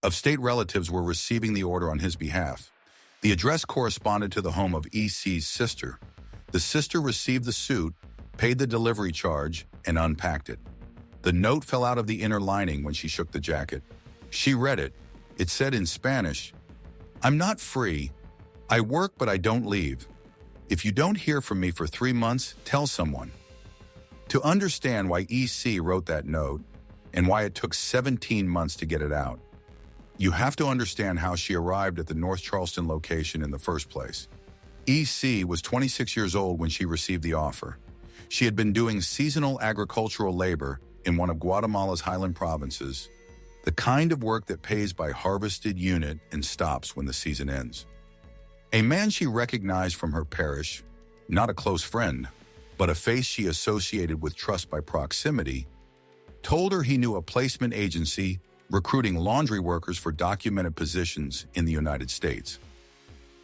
of state relatives were receiving the order on his behalf. The address corresponded to the home of EC's sister. The sister received the suit, paid the delivery charge, and unpacked it. The note fell out of the inner lining when she shook the jacket. She read it. It said in Spanish, "I'm not free. I work, but I don't leave. If you don't hear from me for 3 months, tell someone." To understand why EC wrote that note and why it took 17 months to get it out, you have to understand how she arrived at the North Charleston location in the first place. EC was 26 years old when she received the offer. She had been doing seasonal agricultural labor in one of Guatemala's highland provinces, the kind of work that pays by harvested unit and stops when the season ends. A man she recognized from her parish, not a close friend, but a face she associated with trust by proximity, told her he knew a placement agency recruiting laundry workers for documented positions in the United States.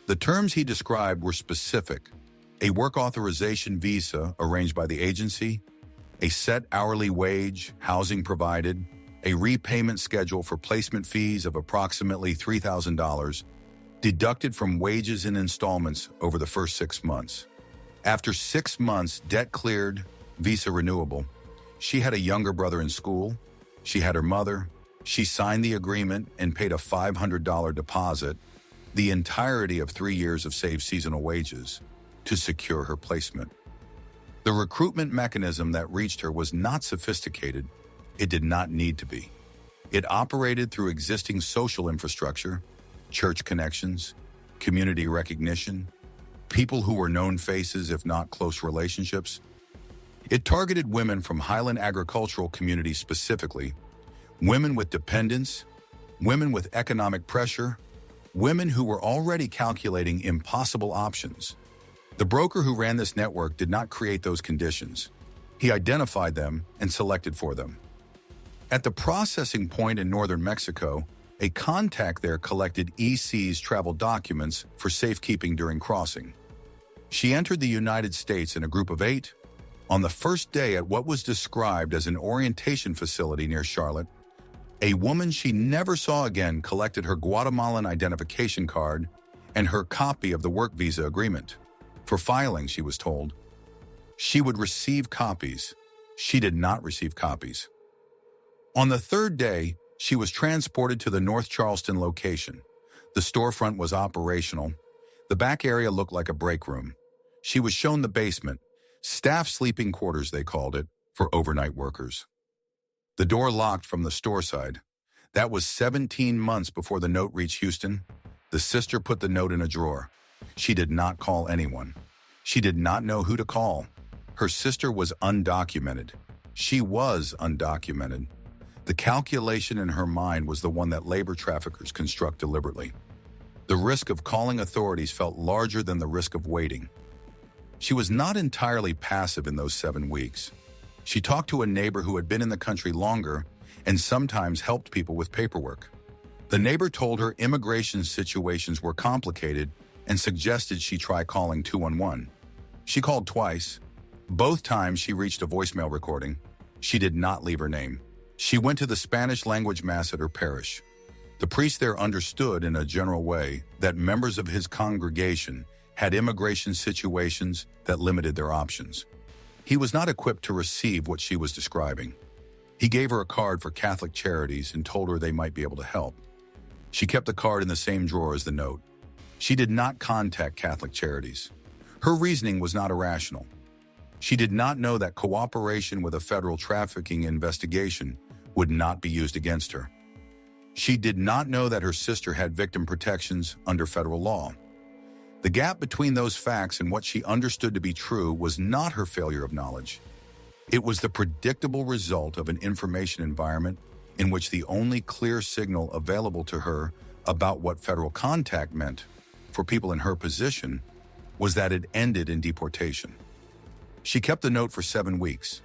The terms he described were specific: a work authorization visa arranged by the agency, a set hourly wage, housing provided, a repayment schedule for placement fees of approximately $3,000, deducted from wages and installments over the first 6 months. After 6 months, debt cleared, visa renewable. She had a younger brother in school. She had her mother. She signed the agreement and paid a $500 deposit, the entirety of 3 years of saved seasonal wages, to secure her placement. The recruitment mechanism that reached her was not sophisticated. It did not need to be. It operated through existing social infrastructure, church connections, community recognition, people who were known faces if not close relationships. It targeted women from highland agricultural communities specifically, women with dependents, women with economic pressure, women who were already calculating impossible options. The broker who ran this network did not create those conditions. He identified them and selected for them. At the processing point in northern Mexico, a contact there collected EC's travel documents for safekeeping during crossing. She entered the United States in a group of 8. On the first day at what was described as an orientation facility near Charlotte, a woman she never saw again collected her Guatemalan identification card and her copy of the work visa agreement. For filing, she was told. She would receive copies. She did not receive copies. On the third day, she was transported to the North Charleston location. The storefront was operational. The back area looked like a break room. She was shown the basement, staff sleeping quarters they called it, for overnight workers. The door locked from the store side. That was 17 months before the note reached Houston. The sister put the note in a drawer. She did not call anyone. She did not know who to call. Her sister was undocumented. She was undocumented. The calculation in her mind was the one that labor traffickers construct deliberately. The risk of calling authorities felt larger than the risk of waiting. She was not entirely passive in those 7 weeks. She talked to a neighbor who had been in the country longer and sometimes helped people with paperwork. The neighbor told her immigration situations were complicated and suggested she try calling 211. She called twice. Both times she reached a voicemail recording. She did not leave her name. She went to the Spanish language mass at her parish. The priest there understood in a general way that members of his congregation had immigration situations that limited their options. He was not equipped to receive what she was describing. He gave her a card for Catholic charities and told her they might be able to help. She kept the card in the same drawer as the note. She did not contact Catholic charities. Her reasoning was not irrational. She did not know that cooperation with a federal trafficking investigation would not be used against her. She did not know that her sister had victim protections under federal law. The gap between those facts and what she understood to be true was not her failure of knowledge. It was the predictable result of an information environment in which the only clear signal available to her about what federal contact meant for people in her position was that it ended in deportation. She kept the note for 7 weeks.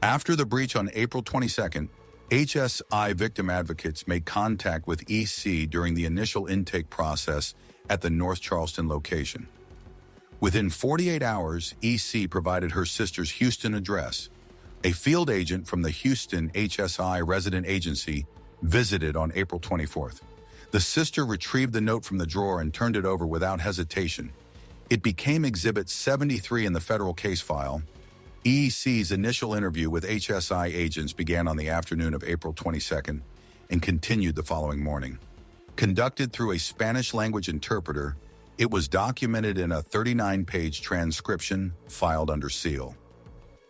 After the breach on April 22nd, HSI victim advocates made contact with EC during the initial intake process at the North Charleston location. Within 48 hours, EC provided her sister's Houston address. A field agent from the Houston HSI resident agency Visited on April 24th. The sister retrieved the note from the drawer and turned it over without hesitation. It became Exhibit 73 in the federal case file. EEC's initial interview with HSI agents began on the afternoon of April 22nd and continued the following morning. Conducted through a Spanish-language interpreter, it was documented in a 39-page transcription filed under seal.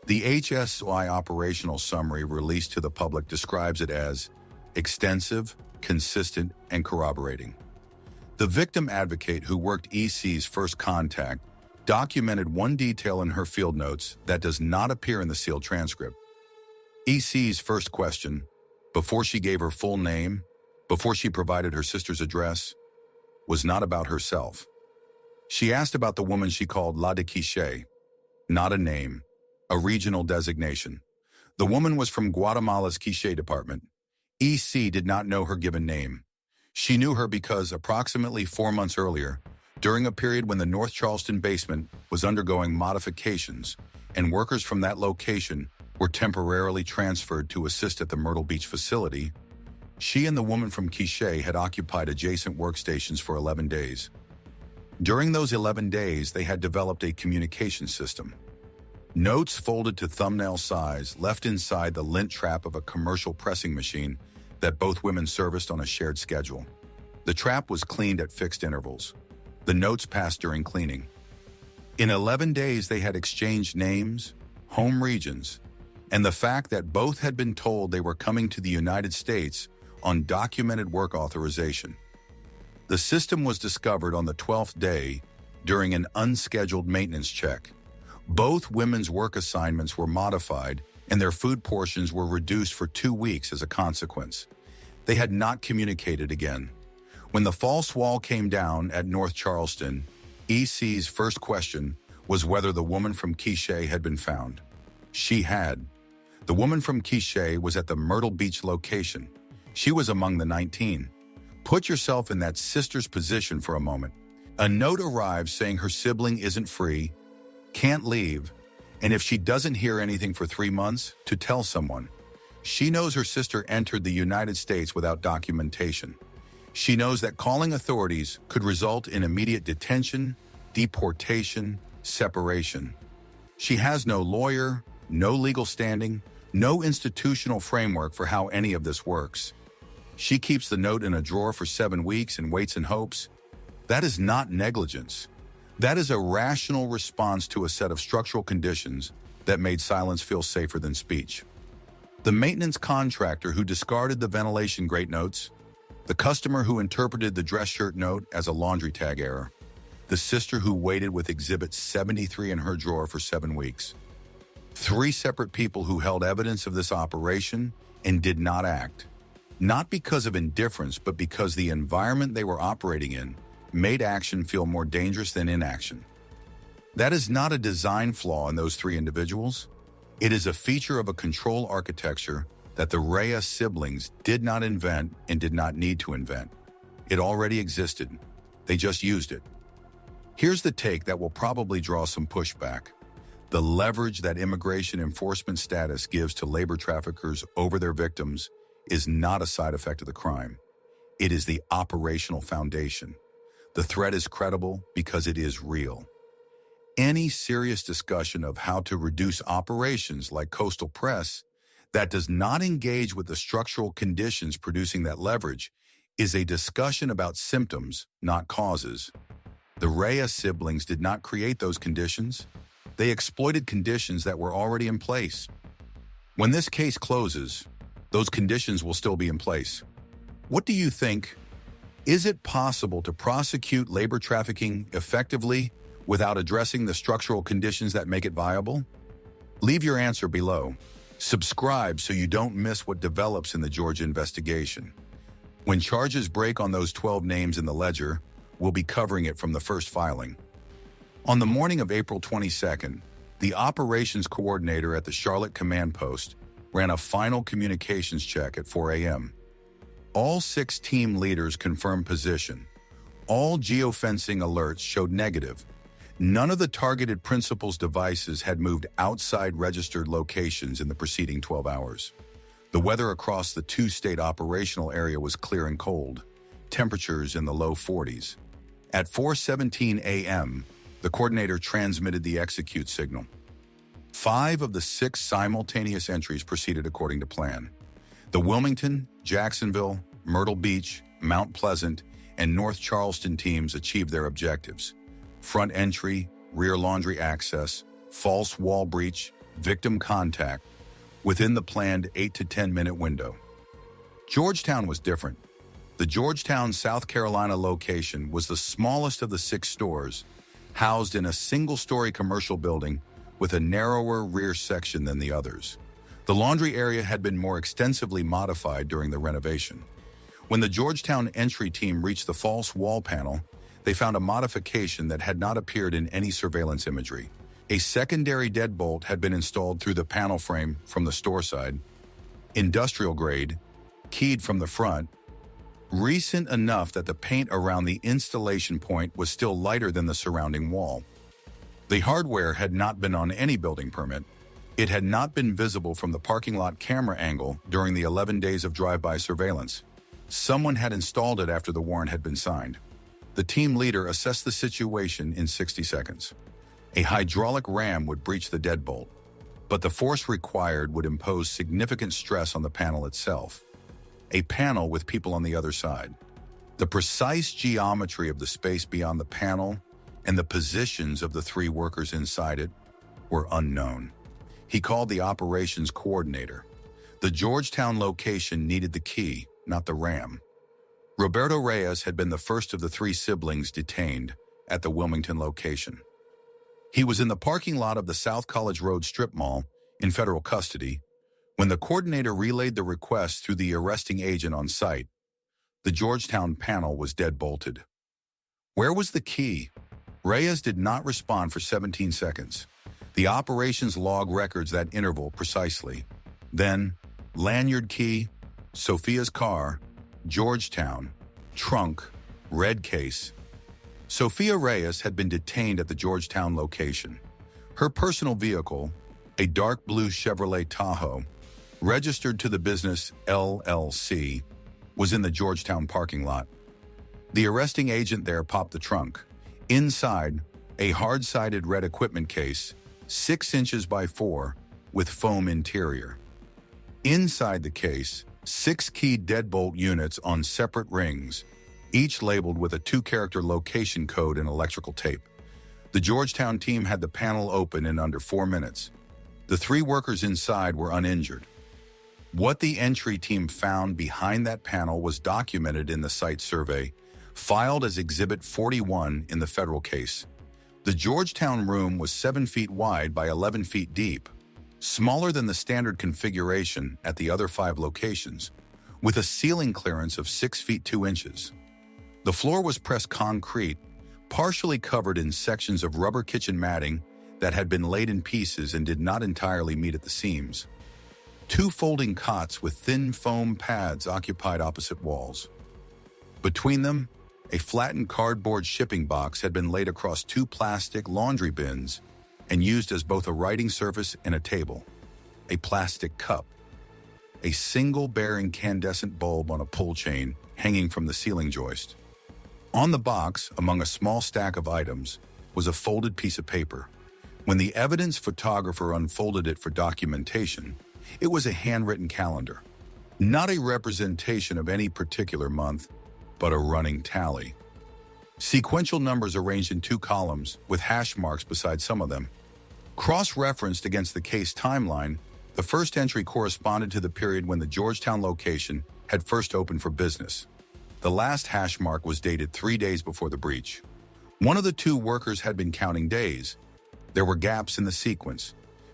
The HSI operational summary released to the public describes it as extensive, consistent, and corroborating. The victim advocate who worked EC's first contact documented one detail in her field notes that does not appear in the sealed transcript. EC's first question, before she gave her full name, before she provided her sister's address, was not about herself. She asked about the woman she called La de Quiche, not a name, a regional designation. The woman was from Guatemala's Quiche department. EC did not know her given name. She knew her because approximately 4 months earlier, during a period when the North Charleston basement was undergoing modifications and workers from that location were temporarily transferred to assist at the Myrtle Beach facility, she and the woman from Quiche had occupied adjacent workstations for 11 days. During those 11 days, they had developed a communication system. Notes folded to thumbnail size left inside the lint trap of a commercial pressing machine that both women serviced on a shared schedule. The trap was cleaned at fixed intervals. The notes passed during cleaning. In 11 days, they had exchanged names, home regions, and the fact that both had been told they were coming to the United States on documented work authorization. The system was discovered on the 12th day during an unscheduled maintenance check. Both women's work assignments were modified and their food portions were reduced for 2 weeks as a consequence. They had not communicated again. When the false wall came down at North Charleston, EC's first question was whether the woman from Quiche had been found. She had. The woman from Quiche was at the Myrtle Beach location. She was among the 19. Put yourself in that sister's position for a moment. A note arrives saying her sibling isn't free, can't leave, and if she doesn't hear anything for 3 months, to tell someone. She knows her sister entered the United States without documentation. She knows that calling authorities could result in immediate detention, deportation, separation. She has no lawyer, no legal standing, no institutional framework for how any of this works. She keeps the note in a drawer for 7 weeks and waits in hopes. That is not negligence. That is a rational response to a set of structural conditions that made silence feel safer than speech. The maintenance contractor who discarded the ventilation grate notes, the customer who interpreted the dress shirt note as a laundry tag error, the sister who waited with Exhibit 73 in her drawer for 7 weeks. 3 separate people who held evidence of this operation and did not act. Not because of indifference, but because the environment they were operating in made action feel more dangerous than inaction. That is not a design flaw in those 3 individuals. It is a feature of a control architecture that the Reyes siblings did not invent and did not need to invent. It already existed. They just used it. Here's the take that will probably draw some pushback. The leverage that immigration enforcement status gives to labor traffickers over their victims is not a side effect of the crime. It is the operational foundation. The threat is credible because it is real. Any serious discussion of how to reduce operations like coastal press that does not engage with the structural conditions producing that leverage is a discussion about symptoms, not causes. The Reyes siblings did not create those conditions. They exploited conditions that were already in place. When this case closes, those conditions will still be in place. What do you think? Is it possible to prosecute labor trafficking effectively without addressing the structural conditions that make it viable? Leave your answer below. Subscribe so you don't miss what develops in the Georgia investigation. When charges break on those 12 names in the ledger, we'll be covering it from the first filing. On the morning of April 22nd, the operations coordinator at the Charlotte Command Post ran a final communications check at 4 a.m. All 6 team leaders confirmed position. All geofencing alerts showed negative. None of the targeted principals' devices had moved outside registered locations in the preceding 12 hours. The weather across the two-state operational area was clear and cold, temperatures in the low 40s. At 4:17 a.m., the coordinator transmitted the execute signal. 5 of the 6 simultaneous entries proceeded according to plan. The Wilmington, Jacksonville, Myrtle Beach, Mount Pleasant, and North Charleston teams achieved their objectives: front entry, rear laundry access, false wall breach, victim contact, within the planned 8 to 10 minute window. Georgetown was different. The Georgetown, South Carolina location was the smallest of the 6 stores, housed in a single-story commercial building with a narrower rear section than the others. The laundry area had been more extensively modified during the renovation. When the Georgetown entry team reached the false wall panel, they found a modification that had not appeared in any surveillance imagery. A secondary deadbolt had been installed through the panel frame from the store side, industrial grade, keyed from the front, recent enough that the paint around the installation point was still lighter than the surrounding wall. The hardware had not been on any building permit. It had not been visible from the parking lot camera angle during the 11 days of drive-by surveillance. Someone had installed it after the warrant had been signed. The team leader assessed the situation in 60 seconds. A hydraulic ram would breach the deadbolt, but the force required would impose significant stress on the panel itself. A panel with people on the other side. The precise geometry of the space beyond the panel and the positions of the 3 workers inside it were unknown. He called the operations coordinator. The Georgetown location needed the key, not the ram. Roberto Reyes had been the first of the 3 siblings detained at the Wilmington location. He was in the parking lot of the South College Road strip mall in federal custody when the coordinator relayed the request through the arresting agent on site. The Georgetown panel was deadbolted. Where was the key? Reyes did not respond for 17 seconds. The operations log records that interval precisely. Then, lanyard key, Sofia's car, Georgetown, trunk, red case. Sofia Reyes had been detained at the Georgetown location. Her personal vehicle, a dark blue Chevrolet Tahoe, registered to the business LLC, was in the Georgetown parking lot. The arresting agent there popped the trunk. Inside, a hard-sided red equipment case, 6 inches by 4, with foam interior. Inside the case, 6 key deadbolt units on separate rings, each labeled with a 2-character location code and electrical tape. The Georgetown team had the panel open in under 4 minutes. The 3 workers inside were uninjured. What the entry team found behind that panel was documented in the site survey, filed as Exhibit 41 in the federal case. The Georgetown room was 7 feet wide by 11 feet deep, smaller than the standard configuration at the other 5 locations, with a ceiling clearance of 6 feet 2 inches. The floor was pressed concrete, partially covered in sections of rubber kitchen matting that had been laid in pieces and did not entirely meet at the seams. 2 folding cots with thin foam pads occupied opposite walls. Between them, a flattened cardboard shipping box had been laid across 2 plastic laundry bins and used as both a writing surface and a table. A plastic cup. A single bare incandescent bulb on a pull chain hanging from the ceiling joist. On the box, among a small stack of items, was a folded piece of paper. When the evidence photographer unfolded it for documentation, it was a handwritten calendar. Not a representation of any particular month, but a running tally. Sequential numbers arranged in 2 columns, with hash marks beside some of them. Cross-referenced against the case timeline, the first entry corresponded to the period when the Georgetown location had first opened for business. The last hash mark was dated 3 days before the breach. One of the 2 workers had been counting days. There were gaps in the sequence,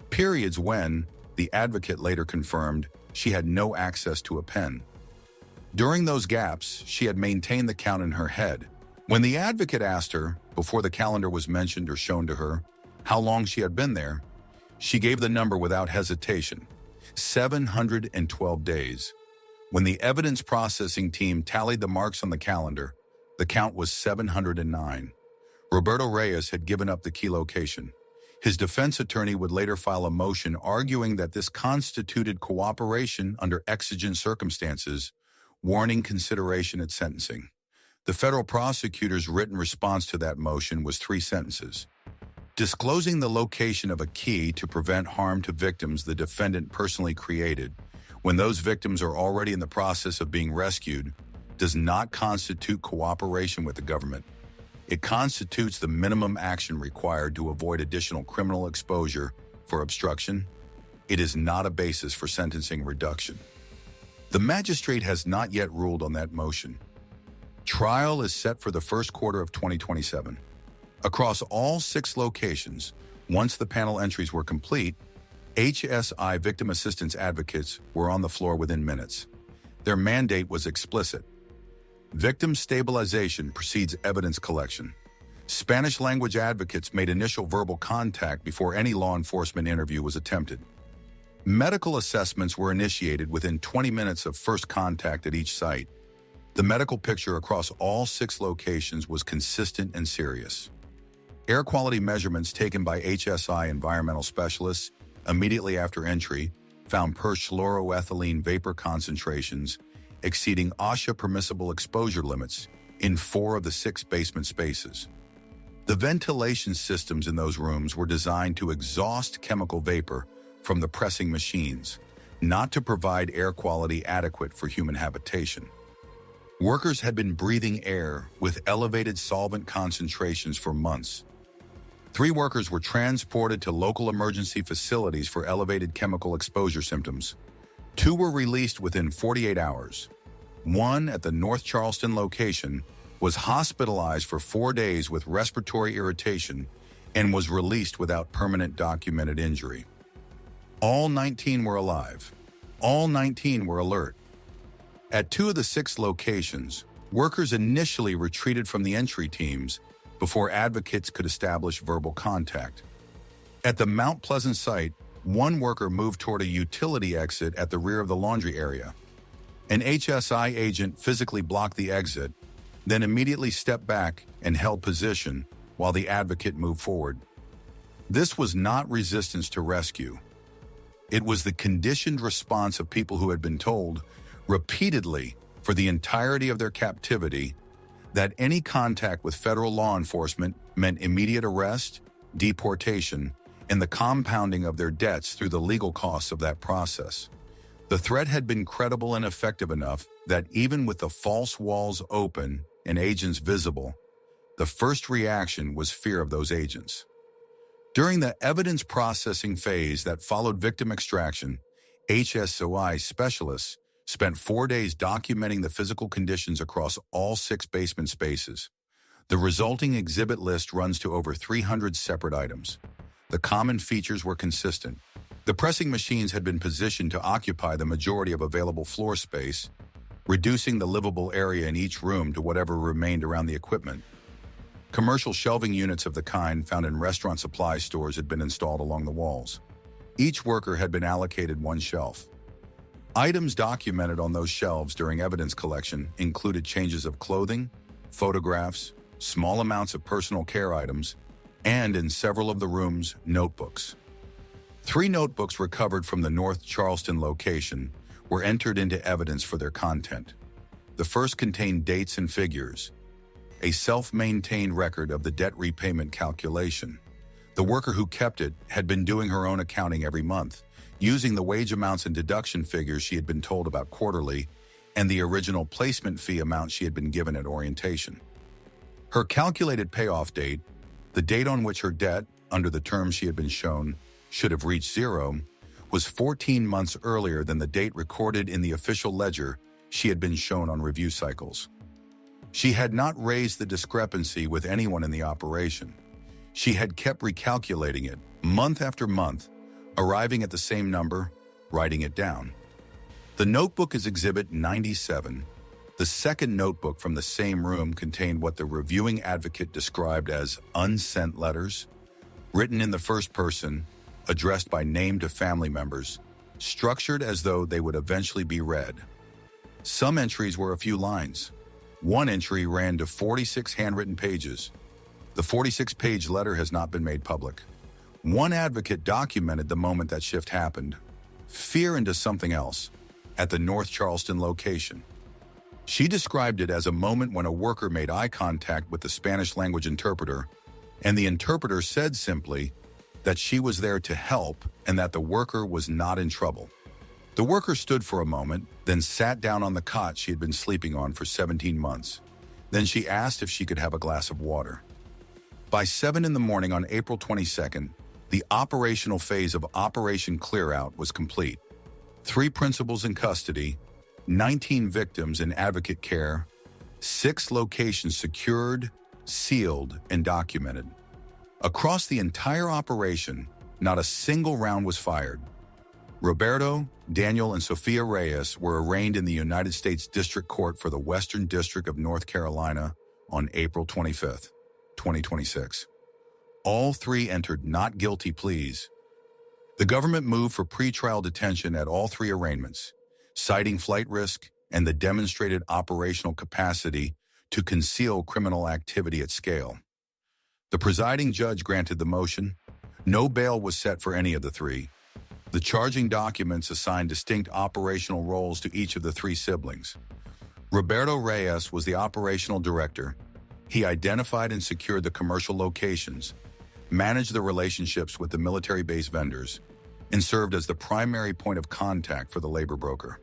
periods when, the advocate later confirmed, she had no access to a pen. During those gaps, she had maintained the count in her head. When the advocate asked her, before the calendar was mentioned or shown to her, how long she had been there, she gave the number without hesitation: 712 days. When the evidence processing team tallied the marks on the calendar, the count was 709. Roberto Reyes had given up the key location. His defense attorney would later file a motion arguing that this constituted cooperation under exigent circumstances, warning consideration at sentencing. The federal prosecutor's written response to that motion was 3 sentences. Disclosing the location of a key to prevent harm to victims the defendant personally created, when those victims are already in the process of being rescued, does not constitute cooperation with the government. It constitutes the minimum action required to avoid additional criminal exposure for obstruction. It is not a basis for sentencing reduction. The magistrate has not yet ruled on that motion. Trial is set for the first quarter of 2027. Across all 6 locations, once the panel entries were complete, HSI victim assistance advocates were on the floor within minutes. Their mandate was explicit. Victim stabilization precedes evidence collection. Spanish language advocates made initial verbal contact before any law enforcement interview was attempted. Medical assessments were initiated within 20 minutes of first contact at each site. The medical picture across all 6 locations was consistent and serious. Air quality measurements taken by HSI environmental specialists immediately after entry found perfluoroethylene vapor concentrations exceeding OSHA permissible exposure limits in 4 of the 6 basement spaces. The ventilation systems in those rooms were designed to exhaust chemical vapor from the pressing machines, not to provide air quality adequate for human habitation. Workers had been breathing air with elevated solvent concentrations for months. 3 workers were transported to local emergency facilities for elevated chemical exposure symptoms. 2 were released within 48 hours. 1 at the North Charleston location was hospitalized for 4 days with respiratory irritation and was released without permanent documented injury. All 19 were alive. All 19 were alert. At 2 of the 6 locations, workers initially retreated from the entry teams before advocates could establish verbal contact. At the Mount Pleasant site, 1 worker moved toward a utility exit at the rear of the laundry area. An HSI agent physically blocked the exit, then immediately stepped back and held position while the advocate moved forward. This was not resistance to rescue. It was the conditioned response of people who had been told repeatedly for the entirety of their captivity that any contact with federal law enforcement meant immediate arrest, deportation, and the compounding of their debts through the legal costs of that process. The threat had been credible and effective enough that even with the false walls open and agents visible, the first reaction was fear of those agents. During the evidence processing phase that followed victim extraction, HSOI specialists spent 4 days documenting the physical conditions across all 6 basement spaces. The resulting exhibit list runs to over 300 separate items. The common features were consistent. The pressing machines had been positioned to occupy the majority of available floor space, reducing the livable area in each room to whatever remained around the equipment. Commercial shelving units of the kind found in restaurant supply stores had been installed along the walls. Each worker had been allocated 1 shelf. Items documented on those shelves during evidence collection included changes of clothing, photographs, small amounts of personal care items, and in several of the rooms, notebooks. 3 notebooks recovered from the North Charleston location were entered into evidence for their content. The first contained dates and figures, a self-maintained record of the debt repayment calculation. The worker who kept it had been doing her own accounting every month, using the wage amounts and deduction figures she had been told about quarterly and the original placement fee amount she had been given at orientation. Her calculated payoff date, the date on which her debt, under the terms she had been shown, should have reached 0, was 14 months earlier than the date recorded in the official ledger she had been shown on review cycles. She had not raised the discrepancy with anyone in the operation. She had kept recalculating it, month after month, arriving at the same number, writing it down. The notebook is Exhibit 97. The second notebook from the same room contained what the reviewing advocate described as unsent letters, written in the first person, addressed by name to family members, structured as though they would eventually be read. Some entries were a few lines. 1 entry ran to 46 handwritten pages. The 46-page letter has not been made public. One advocate documented the moment that shift happened, fear into something else, at the North Charleston location. She described it as a moment when a worker made eye contact with the Spanish language interpreter, and the interpreter said simply that she was there to help and that the worker was not in trouble. The worker stood for a moment, then sat down on the cot she had been sleeping on for 17 months. Then she asked if she could have a glass of water. By 7 in the morning on April 22nd, the operational phase of Operation Clear-Out was complete. 3 principals in custody, 19 victims in advocate care, 6 locations secured, sealed, and documented. Across the entire operation, not a single round was fired. Roberto, Daniel, and Sofia Reyes were arraigned in the United States District Court for the Western District of North Carolina on April 25, 2026. All 3 entered not guilty pleas. The government moved for pretrial detention at all 3 arraignments, citing flight risk and the demonstrated operational capacity to conceal criminal activity at scale. The presiding judge granted the motion. No bail was set for any of the 3. The charging documents assigned distinct operational roles to each of the 3 siblings. Roberto Reyes was the operational director. He identified and secured the commercial locations, managed the relationships with the military base vendors, and served as the primary point of contact for the labor broker.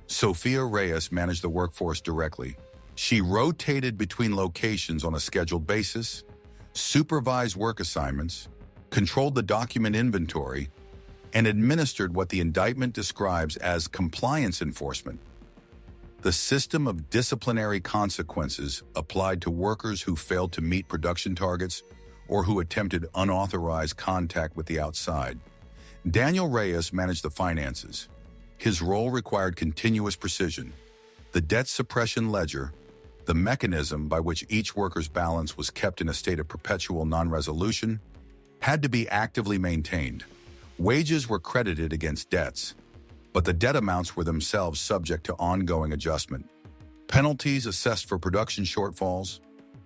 Sofia Reyes managed the workforce directly. She rotated between locations on a scheduled basis, supervised work assignments, controlled the document inventory, and administered what the indictment describes as compliance enforcement. The system of disciplinary consequences applied to workers who failed to meet production targets or who attempted unauthorized contact with the outside. Daniel Reyes managed the finances. His role required continuous precision. The debt suppression ledger, the mechanism by which each worker's balance was kept in a state of perpetual non-resolution, had to be actively maintained. Wages were credited against debts, but the debt amounts were themselves subject to ongoing adjustment. Penalties assessed for production shortfalls,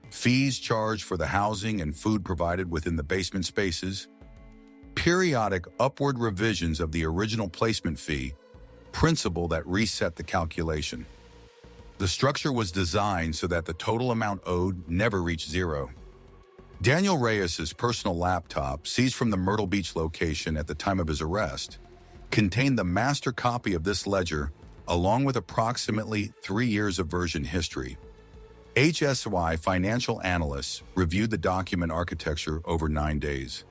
fees charged for the housing and food provided within the basement spaces, periodic upward revisions of the original placement fee, principle that reset the calculation. The structure was designed so that the total amount owed never reached zero. Daniel Reyes's personal laptop, seized from the Myrtle Beach location at the time of his arrest, contained the master copy of this ledger along with approximately 3 years of version history. HSY financial analysts reviewed the document architecture over 9 days.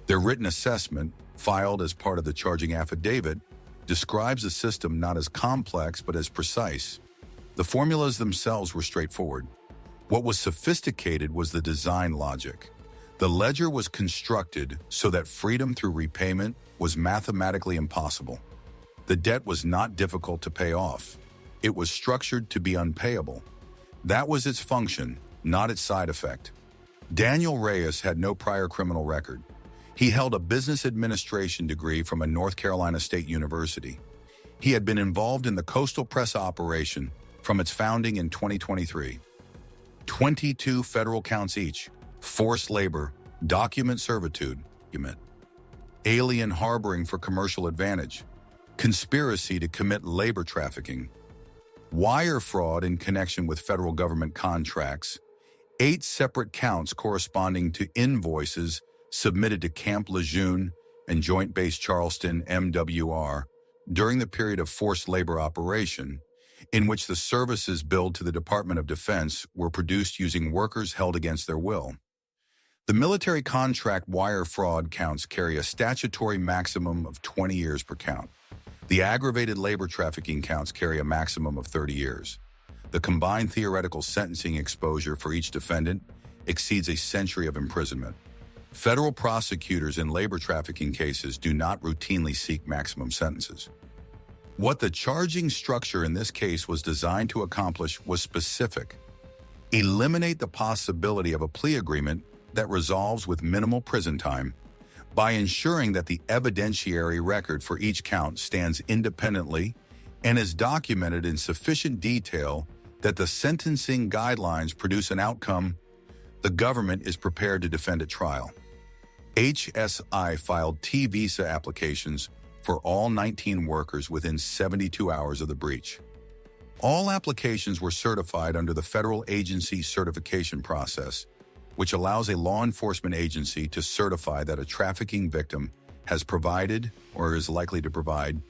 Their written assessment, filed as part of the charging affidavit, describes the system not as complex but as precise. The formulas themselves were straightforward. What was sophisticated was the design logic. The ledger was constructed so that freedom through repayment was mathematically impossible. The debt was not difficult to pay off. It was structured to be unpayable. That was its function, not its side effect. Daniel Reyes had no prior criminal record. He held a business administration degree from a North Carolina State University. He had been involved in the coastal press operation from its founding in 2023. 22 federal counts each: forced labor, document servitude, alien harboring for commercial advantage, conspiracy to commit labor trafficking, wire fraud in connection with federal government contracts, 8 separate counts corresponding to invoices submitted to Camp Lejeune and Joint Base Charleston MWR during the period of forced labor operation, in which the services billed to the Department of Defense were produced using workers held against their will. The military contract wire fraud counts carry a statutory maximum of 20 years per count. The aggravated labor trafficking counts carry a maximum of 30 years. The combined theoretical sentencing exposure for each defendant exceeds a century of imprisonment. Federal prosecutors in labor trafficking cases do not routinely seek maximum sentences. What the charging structure in this case was designed to accomplish was specific. Eliminate the possibility of a plea agreement that resolves with minimal prison time by ensuring that the evidentiary record for each count stands independently and is documented in sufficient detail that the sentencing guidelines produce an outcome the government is prepared to defend at trial. HSI filed T-visa applications for all 19 workers within 72 hours of the breach. All applications were certified under the federal agency certification process, which allows a law enforcement agency to certify that a trafficking victim has provided or is likely to provide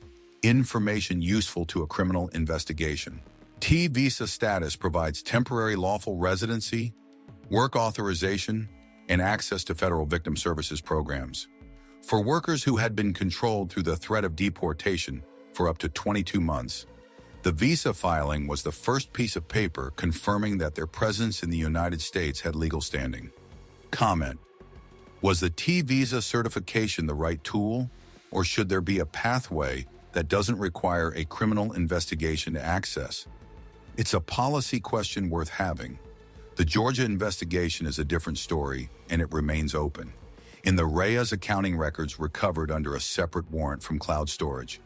information useful to a criminal investigation. T-visa status provides temporary lawful residency, work authorization, and access to federal victim services programs. For workers who had been controlled through the threat of deportation for up to 22 months, the visa filing was the first piece of paper confirming that their presence in the United States had legal standing. Comment: was the T-visa certification the right tool, or should there be a pathway that doesn't require a criminal investigation to access? It's a policy question worth having. The Georgia investigation is a different story, and it remains open. In the Reyes accounting records recovered under a separate warrant from cloud storage,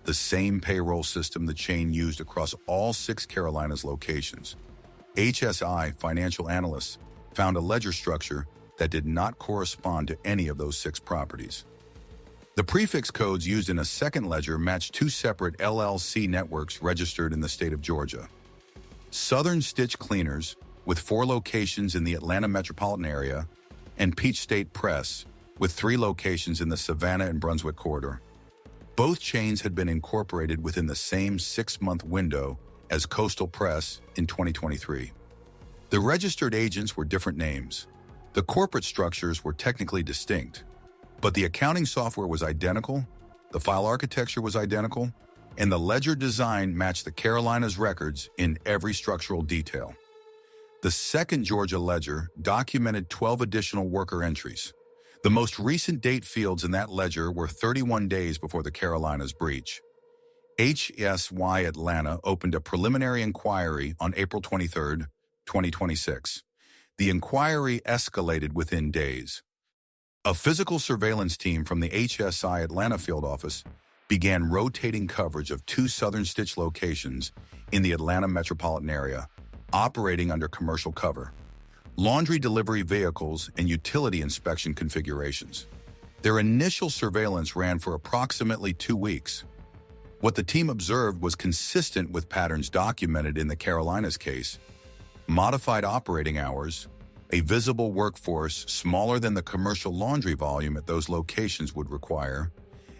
the same payroll system the chain used across all 6 Carolinas locations, HSI financial analysts found a ledger structure that did not correspond to any of those 6 properties. The prefix codes used in a second ledger matched 2 separate LLC networks registered in the state of Georgia. Southern Stitch Cleaners, with 4 locations in the Atlanta metropolitan area, and Peach State Press, with 3 locations in the Savannah and Brunswick corridor. Both chains had been incorporated within the same 6-month window as Coastal Press in 2023. The registered agents were different names. The corporate structures were technically distinct, but the accounting software was identical, the file architecture was identical, and the ledger design matched the Carolinas records in every structural detail. The second Georgia ledger documented 12 additional worker entries. The most recent date fields in that ledger were 31 days before the Carolinas breach. HSY Atlanta opened a preliminary inquiry on April 23, 2026. The inquiry escalated within days. A physical surveillance team from the HSI Atlanta field office began rotating coverage of 2 Southern Stitch locations in the Atlanta metropolitan area, operating under commercial cover, laundry delivery vehicles, and utility inspection configurations. Their initial surveillance ran for approximately 2 weeks. What the team observed was consistent with patterns documented in the Carolinas case: modified operating hours, a visible workforce smaller than the commercial laundry volume at those locations would require,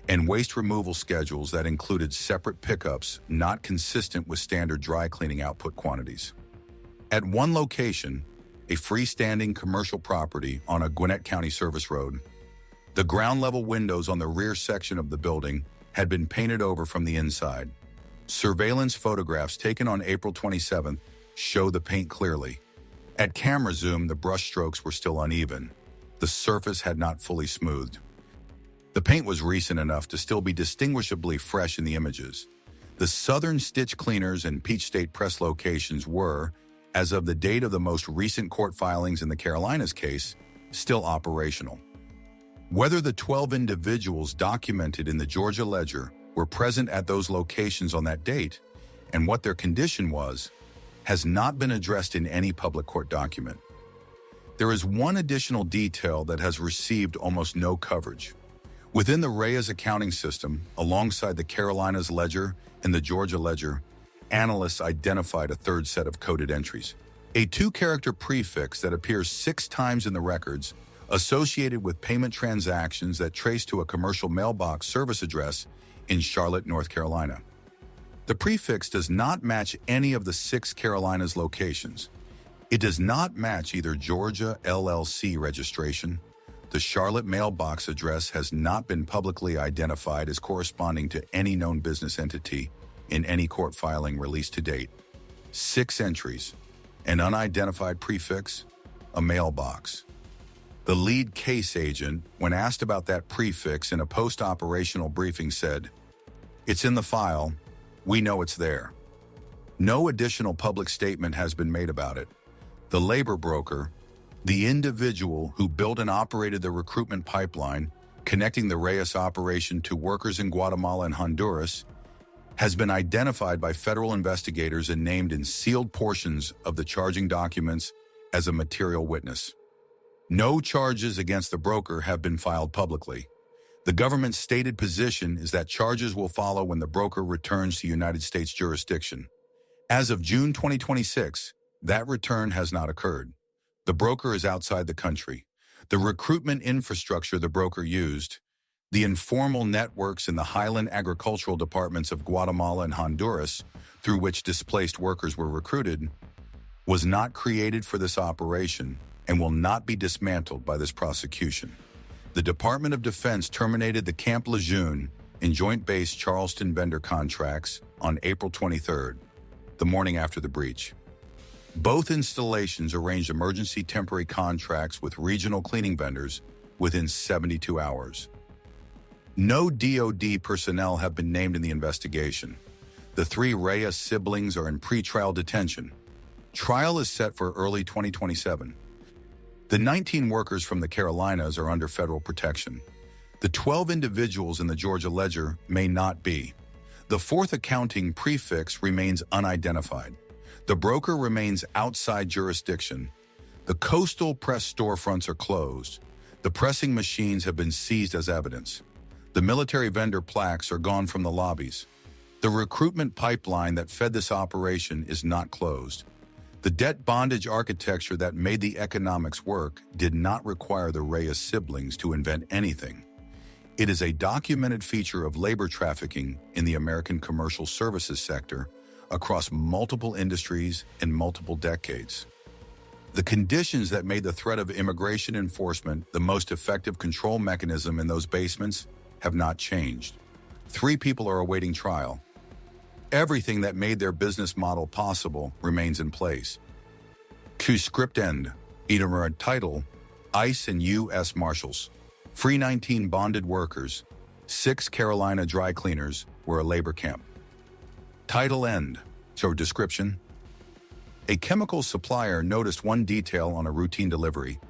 and waste removal schedules that included separate pickups not consistent with standard dry cleaning output quantities. At one location, a freestanding commercial property on a Gwinnett County service road, the ground-level windows on the rear section of the building had been painted over from the inside. Surveillance photographs taken on April 27th show the paint clearly. At camera zoom, the brushstrokes were still uneven. The surface had not fully smoothed. The paint was recent enough to still be distinguishably fresh in the images. The Southern Stitch Cleaners and Peach State Press locations were, as of the date of the most recent court filings in the Carolinas case, still operational. Whether the 12 individuals documented in the Georgia ledger were present at those locations on that date, and what their condition was, has not been addressed in any public court document. There is one additional detail that has received almost no coverage. Within the Reyes accounting system, alongside the Carolinas ledger and the Georgia ledger, analysts identified a third set of coded entries, a 2-character prefix that appears 6 times in the records, associated with payment transactions that trace to a commercial mailbox service address in Charlotte, North Carolina. The prefix does not match any of the 6 Carolinas locations. It does not match either Georgia LLC registration. The Charlotte mailbox address has not been publicly identified as corresponding to any known business entity in any court filing released to date. 6 entries, an unidentified prefix, a mailbox. The lead case agent, when asked about that prefix in a post-operational briefing, said, "It's in the file. We know it's there." No additional public statement has been made about it. The labor broker, the individual who built and operated the recruitment pipeline connecting the Reyes operation to workers in Guatemala and Honduras, has been identified by federal investigators and named in sealed portions of the charging documents as a material witness. No charges against the broker have been filed publicly. The government's stated position is that charges will follow when the broker returns to United States jurisdiction. As of June 2026, that return has not occurred. The broker is outside the country. The recruitment infrastructure the broker used, the informal networks in the highland agricultural departments of Guatemala and Honduras, through which displaced workers were recruited, was not created for this operation and will not be dismantled by this prosecution. The Department of Defense terminated the Camp Lejeune in Joint Base Charleston vendor contracts on April 23rd, the morning after the breach. Both installations arranged emergency temporary contracts with regional cleaning vendors within 72 hours. No DoD personnel have been named in the investigation. The 3 Reyes siblings are in pretrial detention. Trial is set for early 2027. The 19 workers from the Carolinas are under federal protection. The 12 individuals in the Georgia ledger may not be. The 4th accounting prefix remains unidentified. The broker remains outside jurisdiction. The coastal press storefronts are closed. The pressing machines have been seized as evidence. The military vendor plaques are gone from the lobbies. The recruitment pipeline that fed this operation is not closed. The debt bondage architecture that made the economics work did not require the Reyes siblings to invent anything. It is a documented feature of labor trafficking in the American commercial services sector across multiple industries and multiple decades. The conditions that made the threat of immigration enforcement the most effective control mechanism in those basements have not changed. 3 people are awaiting trial. Everything that made their business model possible remains in place. Q script end. Edinburgh title, ICE and U.S. Marshals. Free 19 bonded workers. 6 Carolina dry cleaners were a labor camp. Title end. So description. A chemical supplier noticed one detail on a routine delivery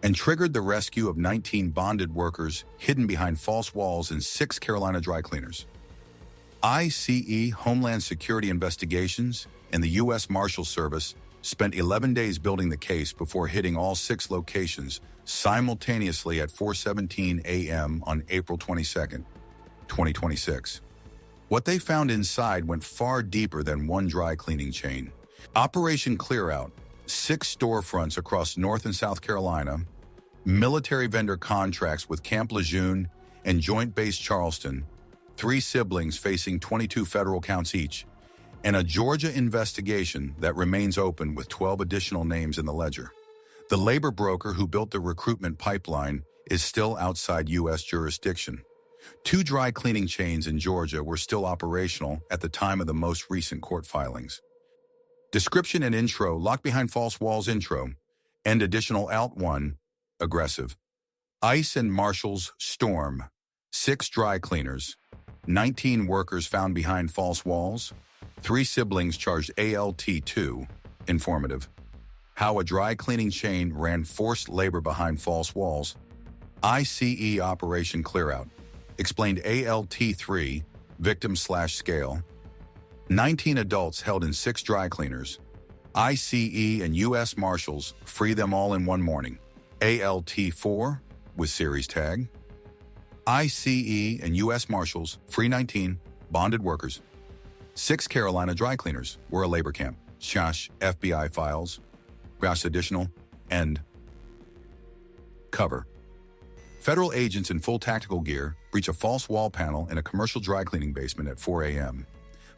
and triggered the rescue of 19 bonded workers hidden behind false walls in 6 Carolina dry cleaners. ICE Homeland Security Investigations and the U.S. Marshals Service spent 11 days building the case before hitting all 6 locations simultaneously at 4:17 a.m. on April 22, 2026. What they found inside went far deeper than one dry cleaning chain. Operation Clearout, 6 storefronts across North and South Carolina, military vendor contracts with Camp Lejeune and Joint Base Charleston, 3 siblings facing 22 federal counts each, and a Georgia investigation that remains open with 12 additional names in the ledger. The labor broker who built the recruitment pipeline is still outside U.S. jurisdiction. 2 dry cleaning chains in Georgia were still operational at the time of the most recent court filings. Description and intro, locked behind false walls intro, and additional alt 1, aggressive. ICE and Marshals storm, 6 dry cleaners, 19 workers found behind false walls, 3 siblings charged ALT 2, informative. How a dry cleaning chain ran forced labor behind false walls. ICE Operation Clearout. Explained ALT 3, victim/scale. 19 adults held in 6 dry cleaners. ICE and U.S. Marshals free them all in one morning. ALT 4 with series tag. ICE and U.S. Marshals free 19 bonded workers. 6 Carolina dry cleaners were a labor camp. Shash FBI files. Grass additional. End. Cover. Federal agents in full tactical gear breach a false wall panel in a commercial dry cleaning basement at 4 a.m.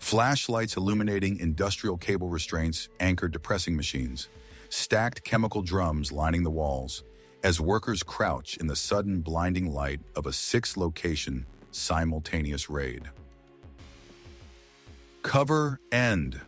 Flashlights illuminating industrial cable restraints anchored to pressing machines. Stacked chemical drums lining the walls as workers crouch in the sudden blinding light of a 6-location simultaneous raid. Cover end.